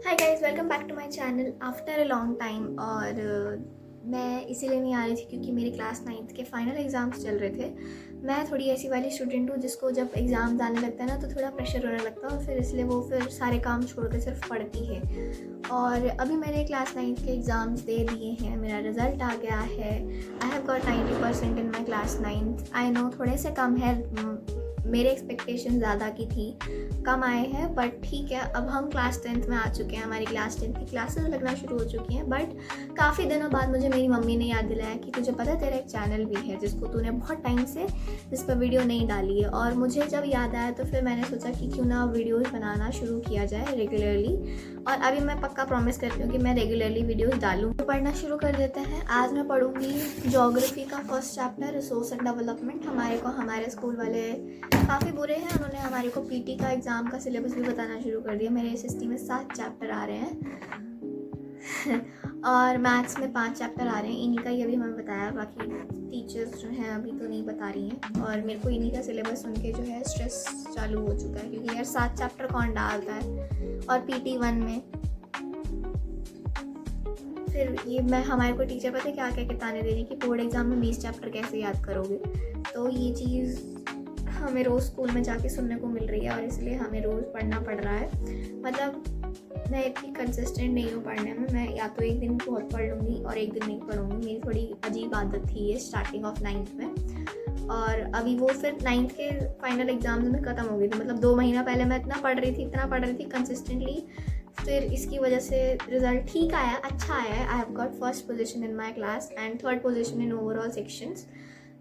Hi guys, welcome back to my channel after a long time. और मैं इसीलिए नहीं आ रही थी क्योंकि मेरी क्लास 9th के फाइनल एग्ज़ाम्स चल रहे थे। मैं थोड़ी ऐसी वाली स्टूडेंट हूँ जिसको जब एग्ज़ाम्स आने लगता है ना तो थोड़ा प्रेशर होने लगता है और फिर इसलिए वो फिर सारे काम छोड़ कर सिर्फ पढ़ती है। और अभी मैंने क्लास 9th के एग्ज़ाम्स दे दिए हैं, मेरा रिज़ल्ट आ गया है। I have got 90% in my class 9th। I know थोड़े से कम है, मेरे एक्सपेक्टेशन ज़्यादा की थी, कम आए हैं, बट ठीक है। अब हम क्लास 10th में आ चुके हैं, हमारी क्लास 10th की क्लासेस लगना शुरू हो चुकी हैं। बट काफ़ी दिनों बाद मुझे मेरी मम्मी ने याद दिलाया कि तुझे पता है तेरा एक चैनल भी है जिसको तूने बहुत टाइम से जिस पर वीडियो नहीं डाली है। और मुझे जब याद आया तो फिर मैंने सोचा कि क्यों ना वीडियोज़ बनाना शुरू किया जाए रेगुलरली। और अभी मैं पक्का प्रॉमिस करती हूँ कि मैं रेगुलरली वीडियोज़ डालूँ। तो पढ़ना शुरू कर देते हैं। आज मैं पढ़ूँगी ज्योग्राफी का first chapter, resource and development. हमारे स्कूल वाले काफ़ी बुरे हैं, उन्होंने हमारे को पीटी का एग्ज़ाम का सिलेबस भी बताना शुरू कर दिया। मेरे एसएसटी में 7 चैप्टर आ रहे हैं और मैथ्स में 5 चैप्टर आ रहे हैं। इन्हीं का ही अभी हमें बताया, बाकी टीचर्स जो हैं अभी तो नहीं बता रही हैं। और मेरे को इन्हीं का सिलेबस सुन के जो है स्ट्रेस चालू हो चुका है क्योंकि यार 7 चैप्टर कौन डालता है। और पीटी 1 में फिर ये हमारे को टीचर पता है क्या क्या किताने दे रही कि बोर्ड एग्ज़ाम में 20 चैप्टर कैसे याद करोगे। तो ये चीज़ हमें रोज़ स्कूल में जाके सुनने को मिल रही है और इसलिए हमें रोज़ पढ़ना पड़ रहा है। मतलब मैं इतनी कंसिस्टेंट नहीं हूँ पढ़ने में, मैं या तो एक दिन बहुत पढ़ लूँगी और एक दिन नहीं पढ़ूँगी। मेरी थोड़ी अजीब आदत थी ये स्टार्टिंग ऑफ 9th में। और अभी वो फिर 9th के फाइनल एग्ज़ाम्स में ख़त्म हो गई थी। मतलब 2 महीना पहले मैं इतना पढ़ रही थी कंसिस्टेंटली। फिर इसकी वजह से रिज़ल्ट ठीक आया, अच्छा आया है। I have got first position in my class and third position in overall sections.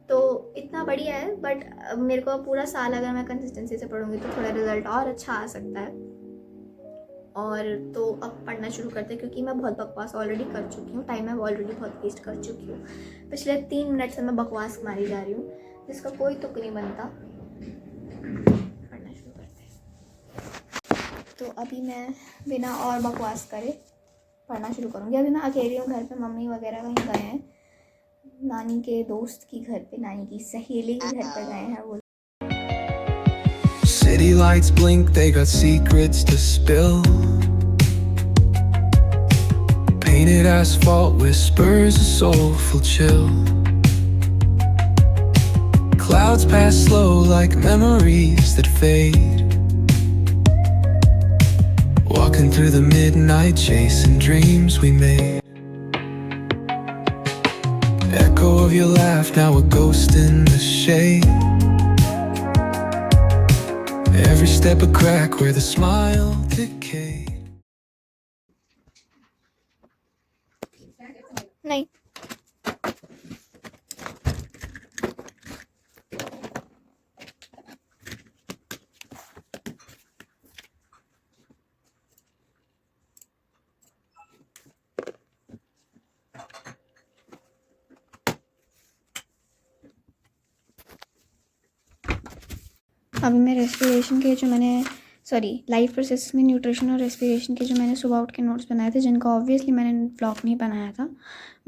तो इतना बढ़िया है। बट मेरे को पूरा साल अगर मैं कंसिस्टेंसी से पढ़ूंगी तो थोड़ा रिजल्ट और अच्छा आ सकता है। और तो अब पढ़ना शुरू करते हैं क्योंकि मैं बहुत बकवास ऑलरेडी कर चुकी हूँ, टाइम मैं ऑलरेडी बहुत वेस्ट कर चुकी हूँ। पिछले 3 मिनट से मैं बकवास मारी जा रही हूँ जिसका कोई तुक नहीं बनता। पढ़ना शुरू करते हैं। तो अभी मैं बिना और बकवास करे पढ़ना शुरू करूँगी। अभी मैं अकेली हूँ घर पे, मम्मी वगैरह कहीं गए हैं, नानी के दोस्त की घर पे, नानी की सहेली के घर पे गए हैं वो। City lights blink, they got secrets to spill. Painted asphalt whispers a soulful chill. Clouds pass slow like memories that fade. Walking through the midnight, chasing dreams we made. Echo of your laugh, now a ghost in the shade. Every step a crack where the smile decayed. नहीं, अभी मैं respiration के जो मैंने life process में nutrition और respiration के जो मैंने सुबह उठ के नोट्स बनाए थे, जिनका ऑब्वियसली मैंने ब्लॉग नहीं बनाया था,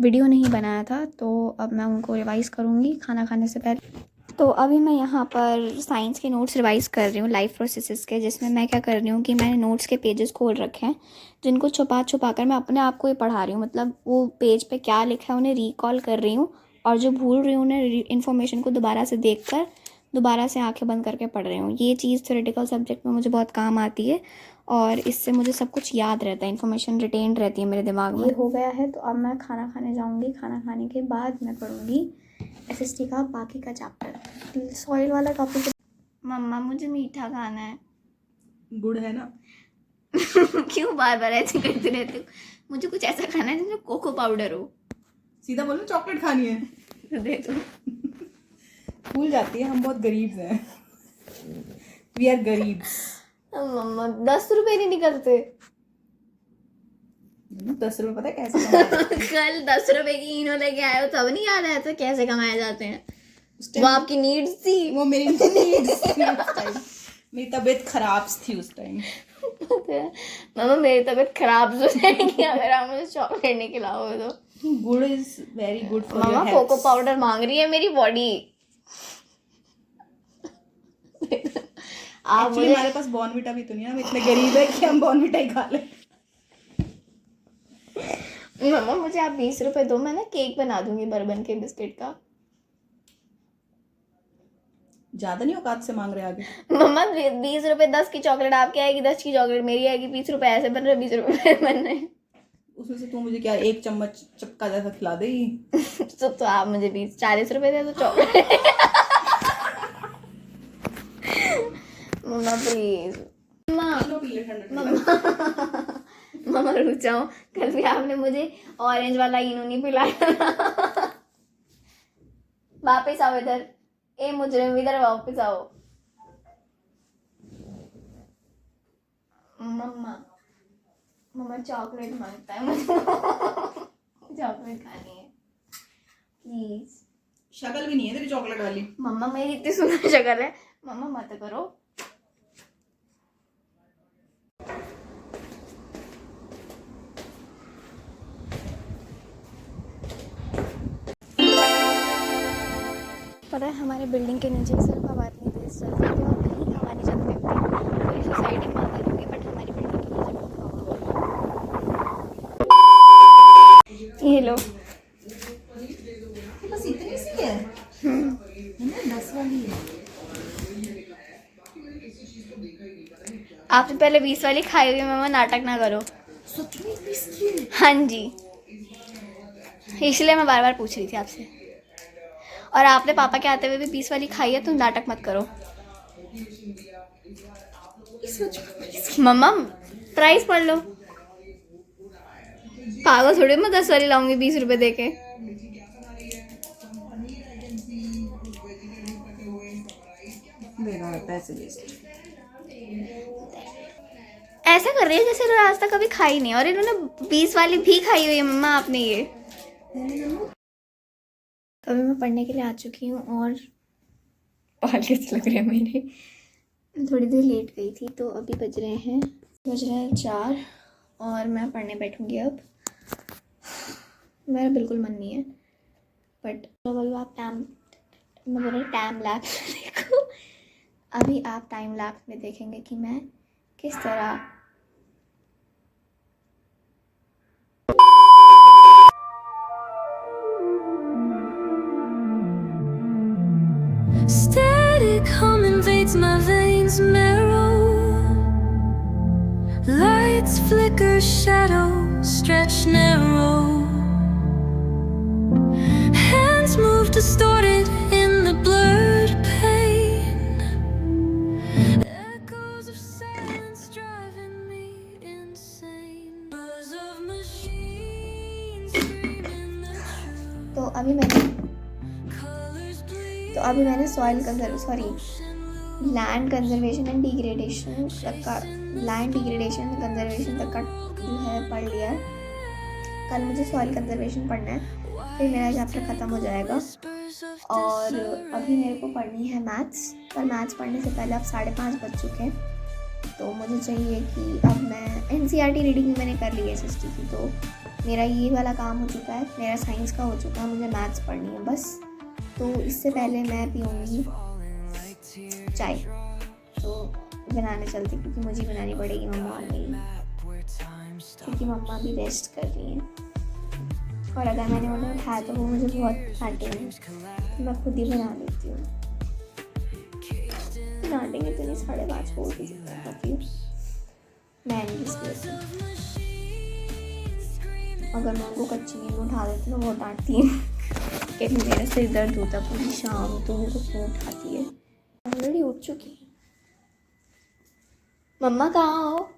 वीडियो नहीं बनाया था, तो अब मैं उनको रिवाइज़ करूँगी खाना खाने से पहले। तो अभी मैं यहाँ पर साइंस के नोट्स रिवाइज़ कर रही हूँ लाइफ प्रोसेसेस के, जिसमें मैं क्या कर रही हूँ कि मैंने नोट्स के पेजेस खोल रखे हैं जिनको छुपा छुपा कर मैं अपने आप को ही पढ़ा रही हूँ। मतलब वो पेज पे क्या लिखा है उन्हें रिकॉल कर रही हूँ और जो भूल रही हूँ उन्हें इन्फॉर्मेशन को दोबारा से देखकर दोबारा से आंखें बंद करके पढ़ रही हूँ। ये चीज़ थ्योरेटिकल सब्जेक्ट में मुझे बहुत काम आती है और इससे मुझे सब कुछ याद रहता है, इन्फॉर्मेशन रिटेन्ड रहती है मेरे दिमाग में। ये हो गया है तो अब मैं खाना खाने जाऊँगी। खाना खाने के बाद मैं पढ़ूँगी एसएसटी का बाकी का चैप्टर। सॉइल वाला टॉपिक। मम्मा मुझे मीठा खाना है। गुड़ है ना। क्यों बार बार ऐसे करते रहते हो? मुझे कुछ ऐसा खाना है जिसमें कोको पाउडर हो। सीधा बोलो चॉकलेट खानी है तो दे दो। भूल जाती है, हम बहुत गरीब हैं। वी आर गरीब। मम्मा 10 रुपए नहीं निकलते। 10 रुपए पता है कैसे कमाए? कल 10 रुपए की इनो लेके आए हो तब नहीं याद आया था कैसे कमाए जाते हैं? वो आपकी नीड्स थी। वो मेरी नीड्स थी उस टाइम। मेरी तबीयत खराब थी उस टाइम। मामा मेरी तबीयत खराब हो जाएगी अगर आप मुझे चॉकलेट नहीं खिलाओगे तो। Gur is very good for mamma your cocoa health. Powder मांग रही है मेरी बॉडी। आप एक्चुअली मुझे हमारे पास बॉर्नविटा भी तो नहीं है, हम इतने गरीब है कि हम बॉर्नविटा ही खा ले। मम्मा मुझे आप 20 रुपए दो, मैं ना केक बना दूंगी बर्बन के बिस्किट का। ज्यादा नहीं औकात से मांग रहे आगे। मम्मा 20 रुपए 10 की चॉकलेट आपकी आएगी, 10 की चॉकलेट मेरी आएगी। 20 रुपए ऐसे बन रहे, 20 रुपए बन रहे। उसमें से तू मुझे क्या 1 चम्मच चक्का जैसा खिला देगी? तो आप मुझे 40 रुपए दे दो चॉकलेट। Mamma please. मम्मा रुक जाओ, कल भी आपने मुझे ऑरेंज वाला इनो नहीं पिलाया। वापस आओ इधर, ए मुजरिम इधर वापस आओ। मम्मा मम्मा चॉकलेट मांगता है मुझे। चॉकलेट खानी है प्लीज। शक्ल भी नहीं है तेरी चॉकलेट वाली। मम्मा मेरी इतनी सुंदर शक्ल है, मम्मा मत करो। पता है हमारे बिल्डिंग के नीचे सिर्फ हवा इतनी तेज चलती है और कहीं हवा नहीं चलती होती। पूरी सोसाइटी में आगे होगी बट हमारी बिल्डिंग के नीचे बहुत हवा होती है। ये लो बस इतनी सी है। 10 वाली है। आपने पहले 20 वाली खाई हुई है मम्मा, नाटक ना करो। सच में 20 की है? हाँ जी, इसलिए मैं बार बार पूछ रही थी आपसे। और आपने पापा के आते हुए भी 20 वाली खाई है, तुम नाटक मत करो। मम्मा प्राइस पढ़ लो। पागल थोड़ी मैं 10 वाली लाऊंगी 20 रुपए दे के। बेकार पैसे वेस्ट। ऐसा कर रही है जैसे इन्होंने आज तक कभी खाई नहीं, और इन्होंने 20 वाली भी खाई हुई है मम्मा आपने ये। अभी मैं पढ़ने के लिए आ चुकी हूँ और बाल कैसे लग रहे हैं मेरे। मैं थोड़ी देर लेट गई थी तो अभी बज रहे हैं 4 और मैं पढ़ने बैठूंगी अब। मेरा बिल्कुल मन नहीं है बट अभी आप टाइम लैप्स देखो। अभी आप टाइम लैप्स में देखेंगे कि मैं किस तरह Static hum invades my veins marrow. Lights flicker, shadows stretch narrow. Hands move distorted in the blurred pain. Echoes of silence driving me insane. Buzz of machines screaming the truth. तो अभी मैंने soil land conservation and degradation तक का जो है पढ़ लिया है। कल मुझे सॉइल कंजर्वेशन पढ़ना है, फिर मेरा चैप्टर ख़त्म हो जाएगा। और अभी मेरे को पढ़नी है मैथ्स, पर मैथ्स पढ़ने से पहले अब 5:30 बज चुके हैं, तो मुझे चाहिए कि अब मैं NCERT रीडिंग मैंने कर ली है SST की, तो मेरा ये वाला काम हो चुका है, मेरा साइंस का हो चुका है, मुझे मैथ्स पढ़नी है बस। तो इससे पहले मैं पीऊँगी चाय, तो बनाने चलती क्योंकि मुझे बनानी पड़ेगी मम्मा और मेरी, क्योंकि मम्मा भी रेस्ट कर रही हैं। और अगर मैंने उन्हें उठाया तो वो मुझे बहुत डांटेंगे, तो मैं खुद ही बना लेती हूँ। डांटेंगे तो नहीं, 5:30 को उठी खाती हूँ मैं नहीं। अगर मैं उनको कच्ची नींद में उठा देती हूँ बहुत डांटती है कि मेरा सिर दर्द होता पूरी शाम, तो मेरे को क्यों उठाती है। ऑलरेडी उठ चुकी है। मम्मा कहाँ हो?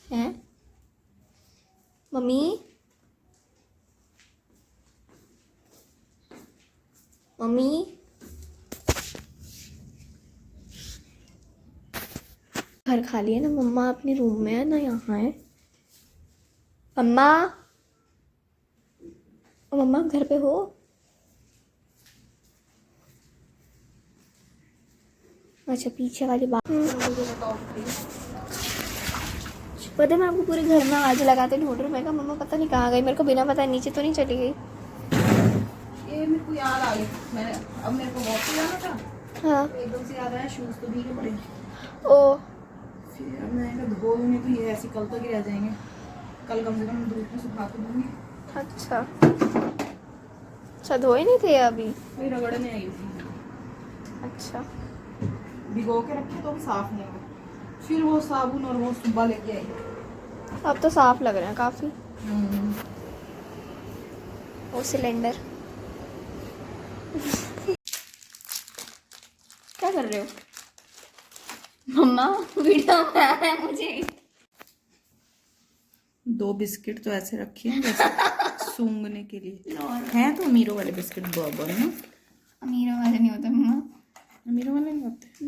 हैं मम्मी? घर खाली है ना, मम्मा अपने रूम में है ना, यहाँ है मम्मा। मम्मा घर पे हो? अच्छा पीछे वाली बात। पता है मैं आपको पूरे घर में आवाज़ लगाते ढूंढ रही हूँ। मैं कहा मम्मा पता नहीं कहाँ गई, मेरे को बिना पता नीचे तो नहीं चली गई। ये मेरे को याद आ गई, मैंने अब मेरे को वॉक पे जाना था, हाँ। तो एकदम से याद आया शूज़ तो भीगे पड़े। ओ फिर अब मैंने कहा धो नहीं तो ये ऐसे कल तक ही रह जाएंगे, कल कम से कम धूप में सुखा के दूँगी। अच्छा धोए नहीं थे अभी? कोई रगड़ने आई थी, अच्छा भिगो के रखे तो भी साफ नहीं हुए, फिर वो साबुन और वो सुब्बा लेके आई। अब तो साफ लग रहे हैं काफ़ी। वो सिलेंडर क्या कर रहे हो? मम्मा वीडियो में आ रहा है मुझे। 2 बिस्किट तो ऐसे रखे हैं जैसे सूंघने के लिए हैं, तो अमीरों वाले बिस्किट बर्बर है ना। अमीरों वाले नहीं होते मम्मा, अमीरों वाले नहीं होते।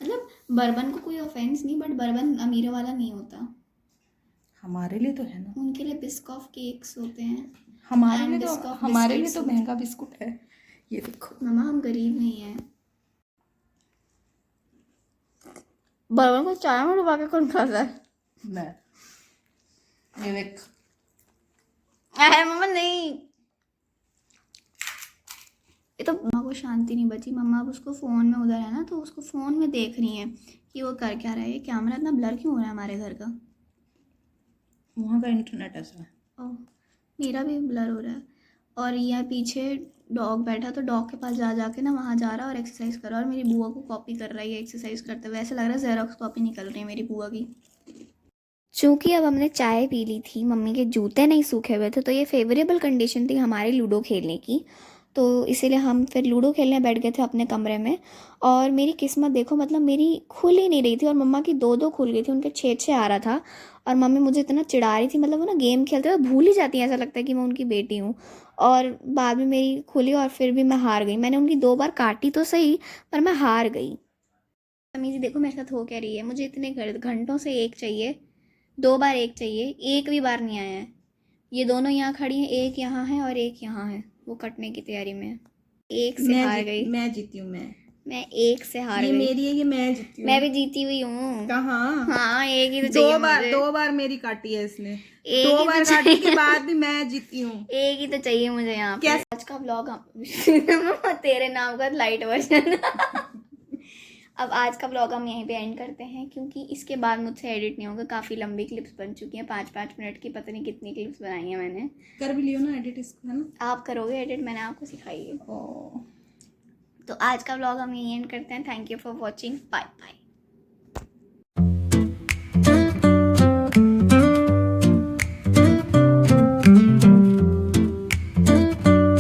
मतलब बर्बन को कोई ऑफेंस नहीं, बट बर्बन अमीरों वाला नहीं होता। हमारे लिए तो है ना, उनके लिए बिस्कॉफ केक्स होते हैं। हमारे And लिए तो Biscoff हमारे लिए biscuits तो महंगा बिस्कुट है। ये देखो मम्मा हम गरीब नहीं हैं। बर्बन को चाय में डुबा के कौन खाता है? मैं, ये देख अरे मम्मा नहीं, ये तो मम्मा को शांति नहीं बची। मम्मा अब उसको फ़ोन में उधर है ना, तो उसको फ़ोन में देख रही है कि वो कर क्या रहा है। ये कैमरा इतना ब्लर क्यों हो रहा है हमारे घर का? वहाँ का इंटरनेट ऐसा है। ओह मेरा भी ब्लर हो रहा है। और यह पीछे डॉग बैठा, तो डॉग के पास जा जाके ना वहाँ जा रहा है और एक्सरसाइज कर रहा है, और मेरी बुआ को कॉपी कर रही है एक्सरसाइज करते हुए। ऐसा लग रहा है जेरोक्स कॉपी निकल रही है मेरी बुआ की। चूँकि अब हमने चाय पी ली थी, मम्मी के जूते नहीं सूखे हुए थे, तो ये फेवरेबल कंडीशन थी हमारे लूडो खेलने की। तो इसीलिए हम फिर लूडो खेलने बैठ गए थे अपने कमरे में। और मेरी किस्मत देखो, मतलब मेरी खुल ही नहीं रही थी और मम्मा की 2-2 खुल गई थी, उनके 6-6 आ रहा था। और मम्मी मुझे इतना चिढ़ा रही थी, मतलब वो ना गेम खेलते हुए भूल ही जाती है, ऐसा लगता है कि मैं उनकी बेटी हूँ। और बाद में मेरी खुली और फिर भी मैं हार गई। मैंने उनकी 2 बार काटी तो सही, पर मैं हार गई। अमीजी देखो मेरे साथ हो क्या रही है, मुझे इतने घंटों से एक चाहिए, 2 बार एक चाहिए, एक भी बार नहीं आया है। ये दोनों यहाँ खड़ी हैं, एक यहाँ है और एक यहाँ है, वो कटने की तैयारी में है। एक से हार गई। मैं जीती हूँ। मैं एक से हार ये गई। मेरी है, ये मैं जीती हूँ। मैं भी जीती हुई हूँ। कहाँ? हाँ एक ही तो चाहिए मुझे। 2 बार मेरी काटी है इसने, एक 2 ही बार तो काटने चाहिए। के बाद भी मैं जीती हूँ। एक ही तो चाहिए मुझे यहाँ पे। कैसे? आज का ब्लॉग तेरे नाम का लाइट वर्जन। अब आज का ब्लॉग हम यहीं पे एंड करते हैं, क्योंकि इसके बाद मुझसे एडिट नहीं होगा। काफ़ी लंबी क्लिप्स बन चुकी हैं, 5-5 मिनट की, पता नहीं कितनी क्लिप्स बनाई हैं मैंने। कर भी लियो ना एडिट इसको, है ना? आप करोगे एडिट, मैंने आपको सिखाई है। ओ तो आज का ब्लॉग हम यहीं एंड करते हैं। Thank you for watching, bye bye.